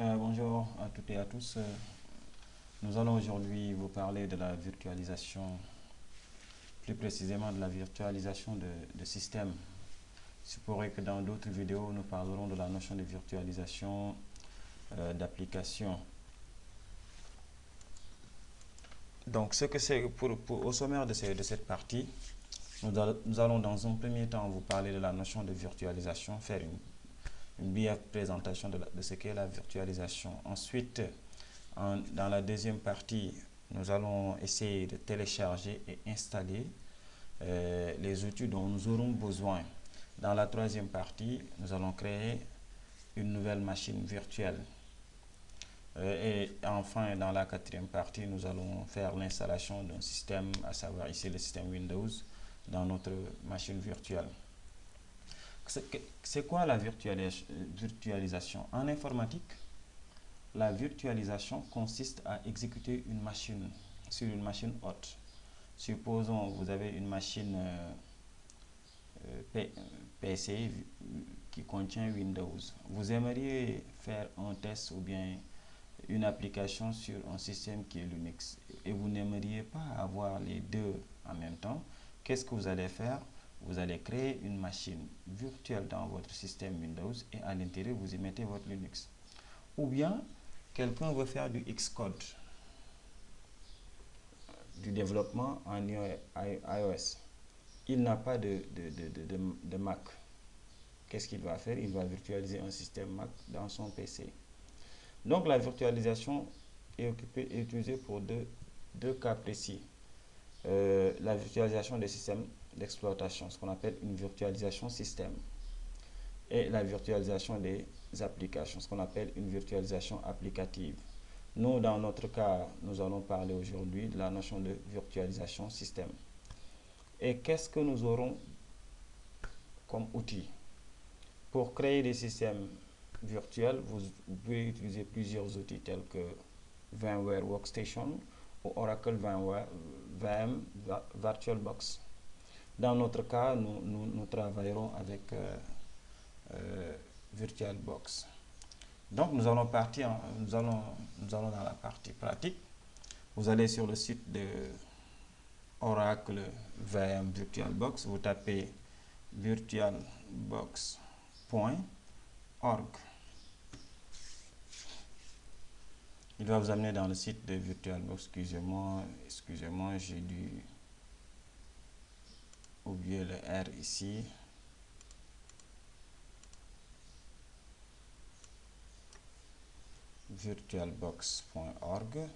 Bonjour à toutes et à tous. Nous allons aujourd'hui vous parler de la virtualisation, plus précisément de la virtualisation de systèmes. Il se pourrait que dans d'autres vidéos, nous parlerons de la notion de virtualisation d'applications. Donc, ce que c'est au sommaire de cette partie, nous allons dans un premier temps vous parler de la notion de virtualisation, faire une brève présentation de ce qu'est la virtualisation. Ensuite, dans la deuxième partie, nous allons essayer de télécharger et installer les outils dont nous aurons besoin. Dans la troisième partie, nous allons créer une nouvelle machine virtuelle. Et enfin, dans la quatrième partie, nous allons faire l'installation d'un système, à savoir ici le système Windows, dans notre machine virtuelle. C'est quoi la virtualisation? En informatique, la virtualisation consiste à exécuter une machine sur une machine hôte. Supposons que vous avez une machine PC qui contient Windows. Vous aimeriez faire un test ou bien une application sur un système qui est Linux et vous n'aimeriez pas avoir les deux en même temps. Qu'est-ce que vous allez faire? Vous allez créer une machine virtuelle dans votre système Windows et à l'intérieur, vous y mettez votre Linux. Ou bien, quelqu'un veut faire du Xcode, du développement en iOS. Il n'a pas de Mac. Qu'est-ce qu'il va faire? Il va virtualiser un système Mac dans son PC. Donc, la virtualisation est utilisée pour deux cas précis. La virtualisation des systèmes d'exploitation, ce qu'on appelle une virtualisation système, et la virtualisation des applications, ce qu'on appelle une virtualisation applicative. Nous, dans notre cas, nous allons parler aujourd'hui de la notion de virtualisation système. Et qu'est-ce que nous aurons comme outil? Pour créer des systèmes virtuels, vous pouvez utiliser plusieurs outils tels que VMware Workstation ou Oracle VM VirtualBox. Dans notre cas, nous travaillerons avec VirtualBox. Donc, nous allons dans la partie pratique. Vous allez sur le site de Oracle VM VirtualBox, vous tapez virtualbox.org. Il va vous amener dans le site de VirtualBox. Excusez-moi, j'ai dû oublier le R ici. Virtualbox.org.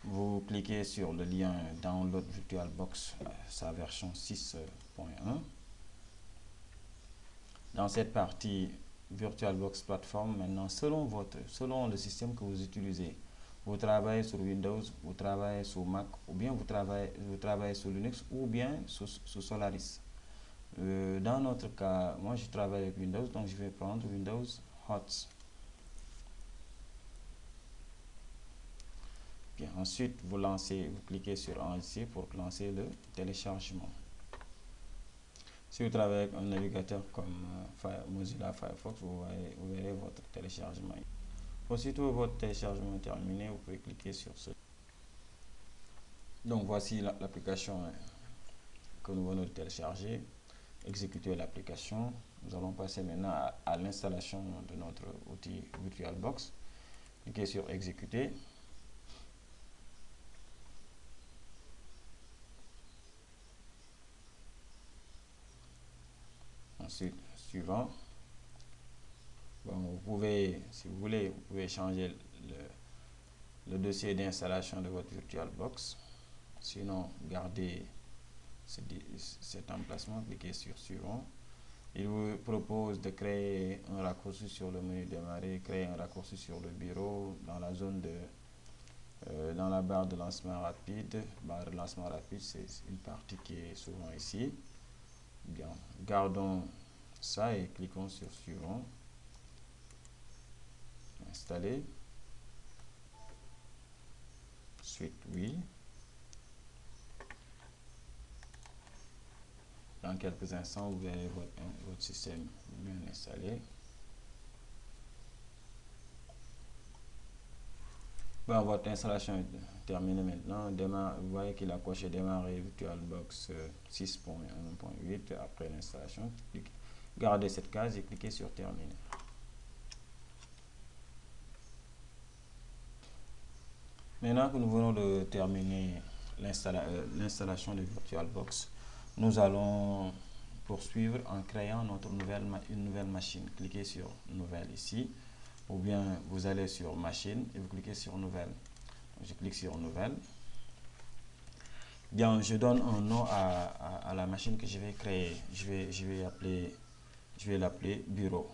Vous cliquez sur le lien Download VirtualBox, sa version 6.1. Dans cette partie VirtualBox Platform, maintenant, selon le système que vous utilisez, vous travaillez sur Windows, vous travaillez sur Mac, ou bien vous travaillez sur Linux, ou bien sur Solaris. Dans notre cas, moi je travaille avec Windows, donc je vais prendre Windows Hot. Bien, ensuite, vous cliquez sur Enregistrer pour lancer le téléchargement. Si vous travaillez avec un navigateur comme Mozilla Firefox, vous verrez votre téléchargement. Aussitôt votre téléchargement est terminé, vous pouvez cliquer sur ce. Donc voici l'application que nous venons de télécharger. Exécuter l'application. Nous allons passer maintenant à l'installation de notre outil VirtualBox. Cliquez sur Exécuter. Ensuite, suivant. Bon, vous pouvez, si vous voulez, vous pouvez changer le dossier d'installation de votre VirtualBox. Sinon, gardez cet emplacement, cliquez sur Suivant. Il vous propose de créer un raccourci sur le menu Démarrer, créer un raccourci sur le bureau, dans la zone dans la barre de lancement rapide. Barre de lancement rapide, c'est une partie qui est souvent ici. Bien, gardons ça et cliquons sur Suivant. Installer. Suite, oui. Dans quelques instants, vous verrez votre système bien installé. Bon, votre installation est terminée maintenant. Vous voyez qu'il a coché démarrer VirtualBox 6.1.8 après l'installation. Gardez cette case et cliquez sur terminer. Maintenant que nous venons de terminer l'installation de VirtualBox, nous allons poursuivre en créant une nouvelle machine. Cliquez sur Nouvelle ici, ou bien vous allez sur Machine et vous cliquez sur Nouvelle. Donc, je clique sur Nouvelle. Bien, je donne un nom à la machine que je vais créer. Je vais l'appeler Bureau.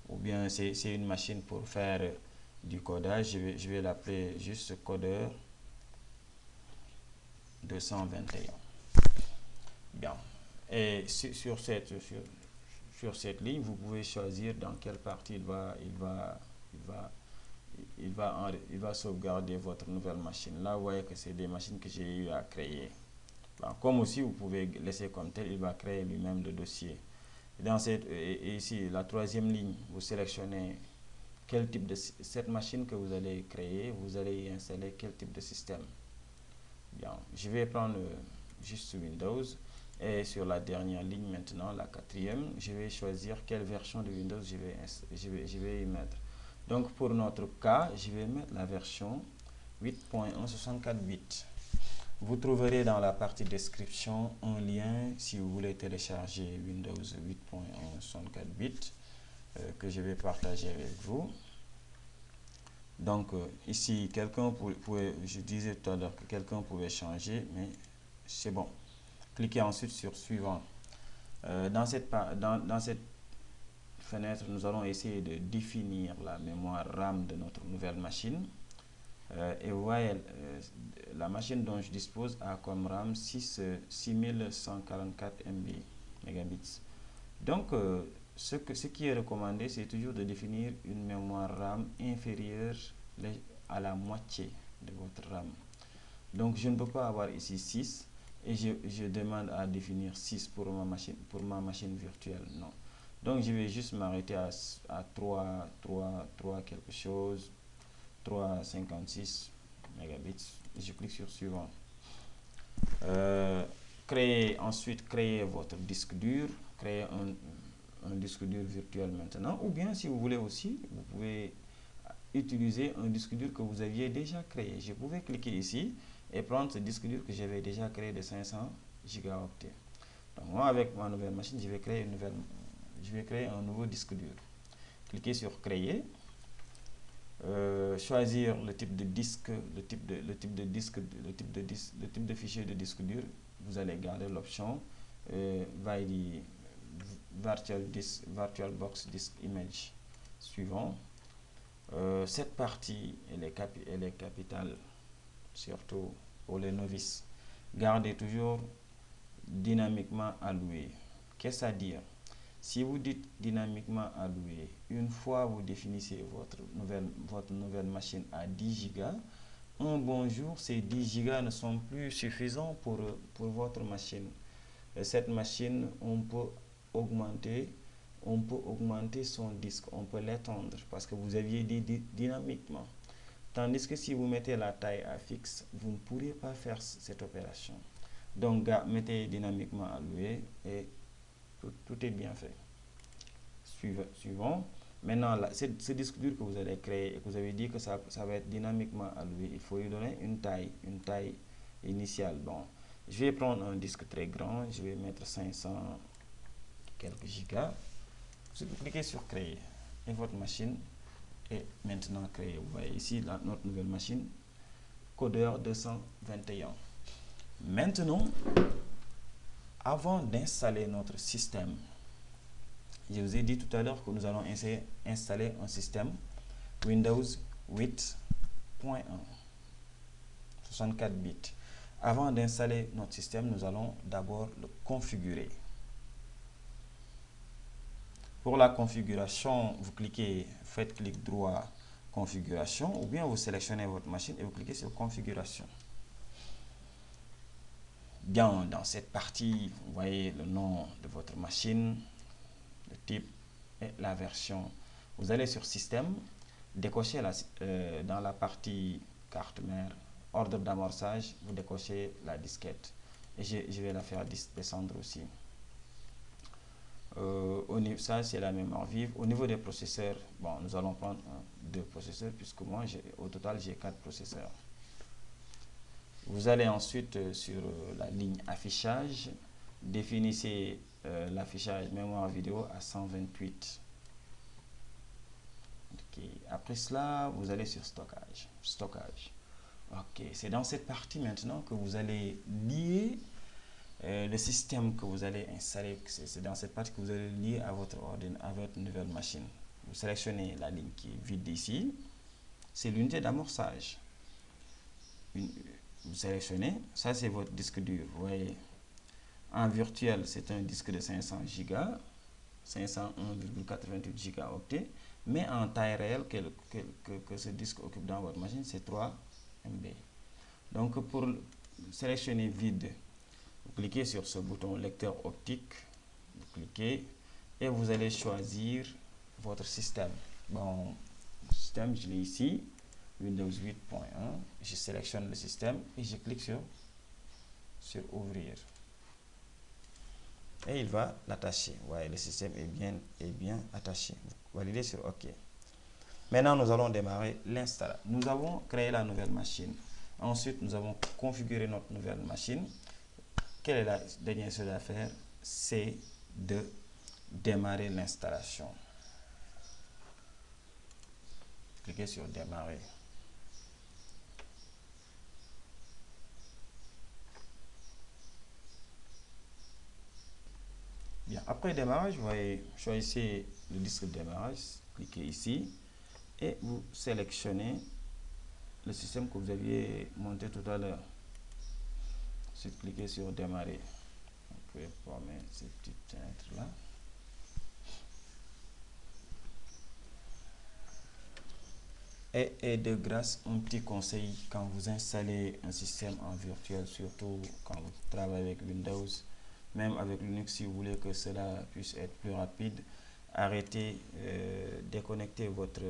Ou bien c'est une machine pour faire du codage. Je vais l'appeler juste Codeur 221. Bien. Et sur cette ligne, vous pouvez choisir dans quelle partie il va sauvegarder votre nouvelle machine. Là, vous voyez que c'est des machines que j'ai eu à créer. Bon, comme aussi, vous pouvez laisser comme tel, il va créer lui-même le dossier. Et ici, la troisième ligne, vous sélectionnez quel type de cette machine que vous allez créer, vous allez y installer quel type de système. Bien, je vais prendre juste Windows. Et sur la dernière ligne maintenant, la quatrième, je vais choisir quelle version de Windows je vais y mettre. Donc pour notre cas, je vais mettre la version 8.1 bits. Vous trouverez dans la partie description un lien si vous voulez télécharger Windows 8.1 bits que je vais partager avec vous. Donc ici, je disais tout à l'heure que quelqu'un pouvait changer, mais c'est bon. Cliquez ensuite sur Suivant. Dans cette fenêtre, nous allons essayer de définir la mémoire RAM de notre nouvelle machine. Et vous voyez, la machine dont je dispose a comme RAM 6144 mégabits. Donc, ce qui est recommandé, c'est toujours de définir une mémoire RAM inférieure à la moitié de votre RAM. Donc, je ne peux pas avoir ici 6 et je demande à définir 6 pour ma machine virtuelle. Non. Donc, je vais juste m'arrêter à 3 quelque chose, 356 mégabits. Et je clique sur Suivant. Ensuite, créer votre disque dur. Créer un disque dur virtuel maintenant. Ou bien, si vous voulez aussi, vous pouvez utiliser un disque dur que vous aviez déjà créé. Je pouvais cliquer ici et prendre ce disque dur que j'avais déjà créé de 500 gigaoctets. Donc moi, avec ma nouvelle machine, je vais créer un nouveau disque dur. Cliquez sur Créer. Choisir le type de disque, le type de fichier de disque dur. Vous allez garder l'option VirtualBox Disk Image. Suivant. Cette partie, elle est capitale, surtout pour les novices. Gardez toujours dynamiquement alloué. Qu'est-ce à dire? Si vous dites dynamiquement alloué, une fois vous définissez votre nouvelle machine à 10 Go, un bon jour, ces 10 Go ne sont plus suffisants pour votre machine. Cette machine, on peut augmenter son disque, on peut l'étendre parce que vous aviez dit dynamiquement. Tandis que si vous mettez la taille à fixe, vous ne pourrez pas faire cette opération. Donc, mettez dynamiquement alloué et tout est bien fait. Suivant. Maintenant, ce disque dur que vous allez créer et que vous avez dit que ça va être dynamiquement alloué, il faut lui donner une taille initiale. Bon, je vais prendre un disque très grand, je vais mettre 500 quelques gigas. Vous cliquez sur Créer et votre machine est maintenant créée. Vous voyez ici notre nouvelle machine, Codeur 221. Maintenant, avant d'installer notre système, je vous ai dit tout à l'heure que nous allons installer un système Windows 8.1 64 bits. Avant d'installer notre système, nous allons d'abord le configurer. Pour la configuration, vous faites clic droit configuration, ou bien vous sélectionnez votre machine et vous cliquez sur configuration. Bien, dans cette partie, vous voyez le nom de votre machine, le type et la version. Vous allez sur système, décochez dans la partie carte mère, ordre d'amorçage, vous décochez la disquette. Et je vais la faire descendre aussi. Ça, c'est la mémoire vive. Au niveau des processeurs, bon, nous allons prendre deux processeurs, puisque moi, au total, j'ai 4 processeurs. Vous allez ensuite sur la ligne affichage, définissez l'affichage mémoire vidéo à 128. Okay. Après cela, vous allez sur stockage. Ok, c'est dans cette partie maintenant que vous allez lier le système que vous allez installer. C'est dans cette partie que vous allez lier à votre ordinateur, à votre nouvelle machine. Vous sélectionnez la ligne qui est vide ici. C'est l'unité d'amorçage. Vous sélectionnez, ça c'est votre disque dur. Vous voyez, en virtuel, c'est un disque de 500 Go, 501,88 gigaoctets, mais en taille réelle que ce disque occupe dans votre machine, c'est 3 MB. Donc pour sélectionner vide, vous cliquez sur ce bouton lecteur optique, vous cliquez et vous allez choisir votre système. Bon, le système, je l'ai ici, Windows 8.1. Je sélectionne le système et je clique sur ouvrir. Et il va l'attacher. Vous voyez, le système est bien attaché. Vous validez sur OK. Maintenant, nous allons démarrer l'installation. Nous avons créé la nouvelle machine. Ensuite, nous avons configuré notre nouvelle machine. Quelle est la dernière chose à faire? C'est de démarrer l'installation. Cliquez sur démarrer. Bien, après démarrage, vous voyez, choisissez le disque de démarrage, cliquez ici et vous sélectionnez le système que vous aviez monté tout à l'heure. Ensuite, cliquez sur démarrer. Vous pouvez former ces petites fenêtres là. Et de grâce, un petit conseil quand vous installez un système en virtuel, surtout quand vous travaillez avec Windows, même avec Linux, si vous voulez que cela puisse être plus rapide, arrêtez, déconnectez votre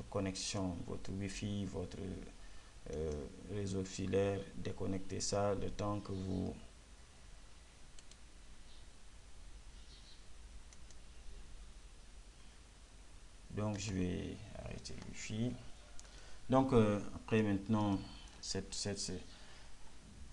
connexion, votre Wi-Fi, votre réseau filaire, déconnectez ça le temps que vous donc je vais arrêter le Wi-Fi. Donc après maintenant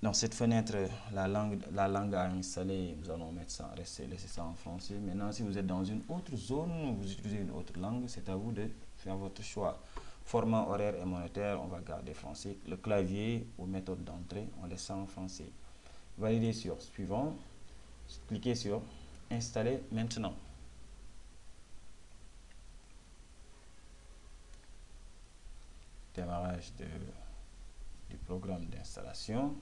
dans cette fenêtre, la langue à installer, nous allons mettre ça, laisser ça en français. Maintenant, si vous êtes dans une autre zone, vous utilisez une autre langue, c'est à vous de faire votre choix. Format horaire et monétaire, on va garder français. Le clavier ou méthode d'entrée, on laisse ça en français. Validez sur suivant, cliquez sur installer maintenant. Démarrage du programme d'installation.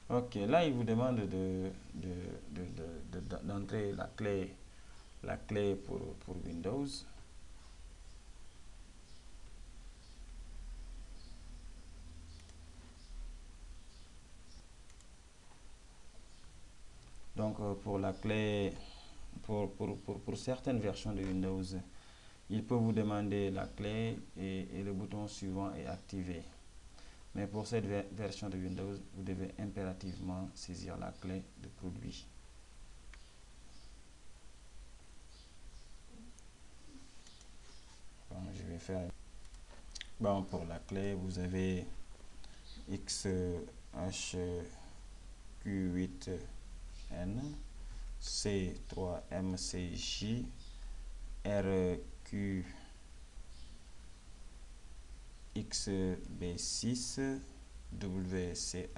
Ok, là il vous demande d'entrer la clé pour Windows. Donc pour la clé, pour certaines versions de Windows, il peut vous demander la clé et le bouton suivant est activé. Mais pour cette version de Windows, vous devez impérativement saisir la clé de produit. Bon, je vais faire. Bon, pour la clé, vous avez XHQ8N, C3MCJ, RQXB6, WCHYG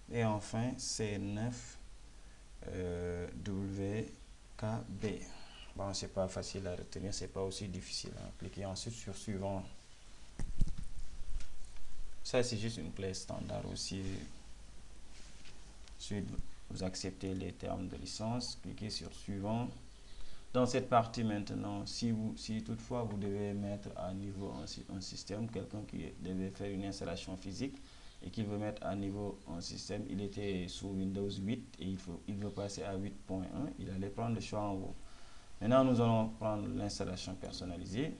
et enfin C9 WKB. Bon, c'est pas facile à retenir, c'est pas aussi difficile. Cliquez ensuite sur suivant. Ça, c'est juste une clé standard aussi. Ensuite, vous acceptez les termes de licence, cliquez sur suivant. Dans cette partie maintenant, si toutefois vous devez mettre à niveau un système, quelqu'un qui devait faire une installation physique et qu'il veut mettre à niveau un système, il était sous Windows 8 et il veut passer à 8.1, il allait prendre le choix en haut. Maintenant, nous allons prendre l'installation personnalisée.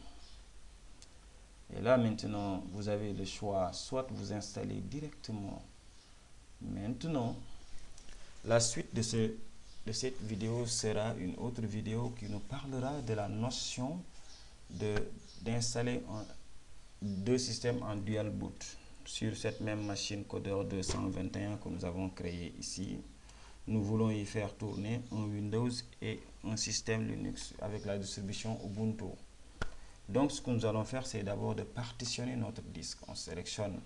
Et là, maintenant, vous avez le choix, soit vous installez directement. Maintenant, la suite de cette vidéo sera une autre vidéo qui nous parlera de la notion d'installer deux systèmes en dual boot sur cette même machine Coder 221 que nous avons créé ici. Nous voulons y faire tourner un Windows et un système Linux avec la distribution Ubuntu. Donc ce que nous allons faire, c'est d'abord de partitionner notre disque. On sélectionne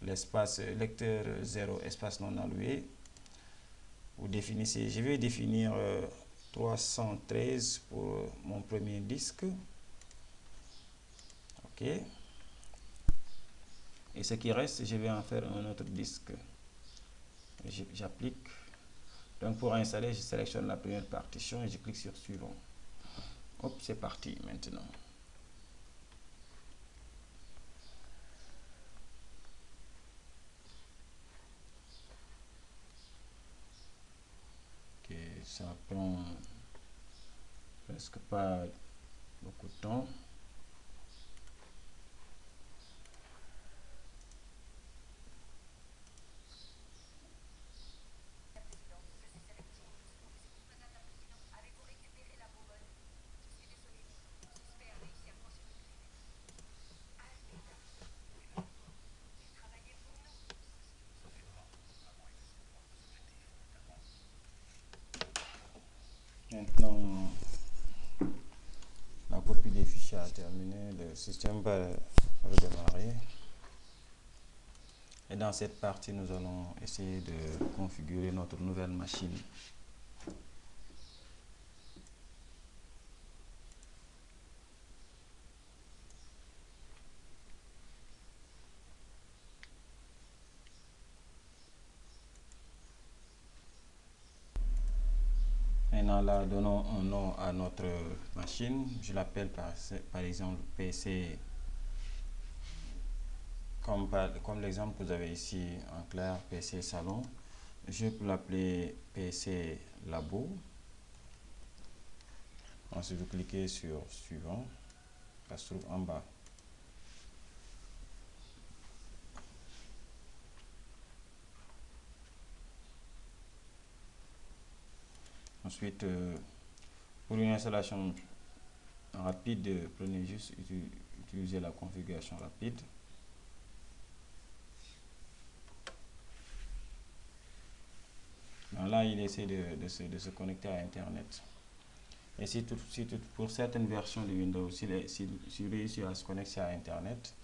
l'espace lecteur 0, espace non alloué. Vous définissez, je vais définir 313 pour mon premier disque. OK. Et ce qui reste, je vais en faire un autre disque. J'applique. Donc pour installer, je sélectionne la première partition et je clique sur suivant. Hop, c'est parti maintenant. Ok, ça prend presque pas beaucoup de temps. Maintenant, la copie des fichiers a terminé, le système va redémarrer. Et dans cette partie, nous allons essayer de configurer notre nouvelle machine. Maintenant, là, donnons un nom à notre machine. Je l'appelle par exemple PC, comme l'exemple que vous avez ici en clair, PC Salon. Je peux l'appeler PC Labo. Ensuite, vous cliquez sur Suivant. Ça se trouve en bas. Ensuite, pour une installation rapide, prenez juste utiliser la configuration rapide. Là, il essaie de se connecter à Internet. Et pour certaines versions de Windows, s'il réussit à se connecter à Internet,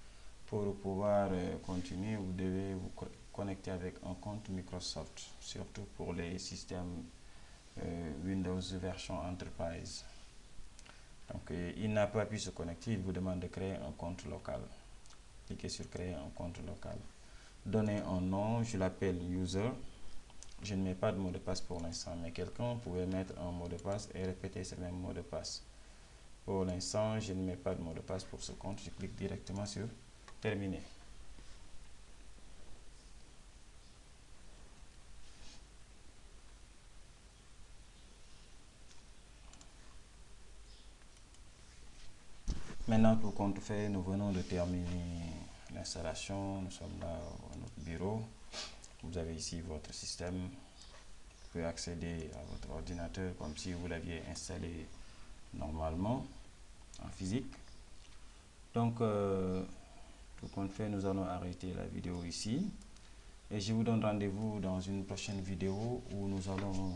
pour pouvoir continuer, vous devez vous connecter avec un compte Microsoft, surtout pour les systèmes Windows version Enterprise. Donc, il n'a pas pu se connecter, il vous demande de créer un compte local. Cliquez sur Créer un compte local. Donnez un nom, je l'appelle User. Je ne mets pas de mot de passe pour l'instant, mais quelqu'un pouvait mettre un mot de passe et répéter ce même mot de passe. Pour l'instant, je ne mets pas de mot de passe pour ce compte. Je clique directement sur Terminer. Maintenant, tout compte fait, nous venons de terminer l'installation. Nous sommes là à notre bureau. Vous avez ici votre système. Vous pouvez accéder à votre ordinateur comme si vous l'aviez installé normalement en physique. Donc, tout compte fait, nous allons arrêter la vidéo ici. Et je vous donne rendez-vous dans une prochaine vidéo où nous allons,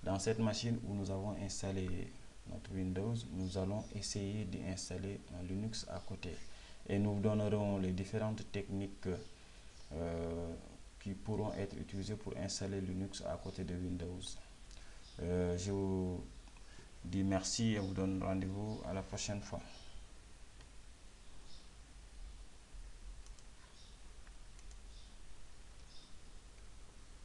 dans cette machine où nous avons installé notre Windows, nous allons essayer d'installer un Linux à côté. Et nous vous donnerons les différentes techniques qui pourront être utilisées pour installer Linux à côté de Windows. Je vous dis merci et vous donne rendez-vous à la prochaine fois.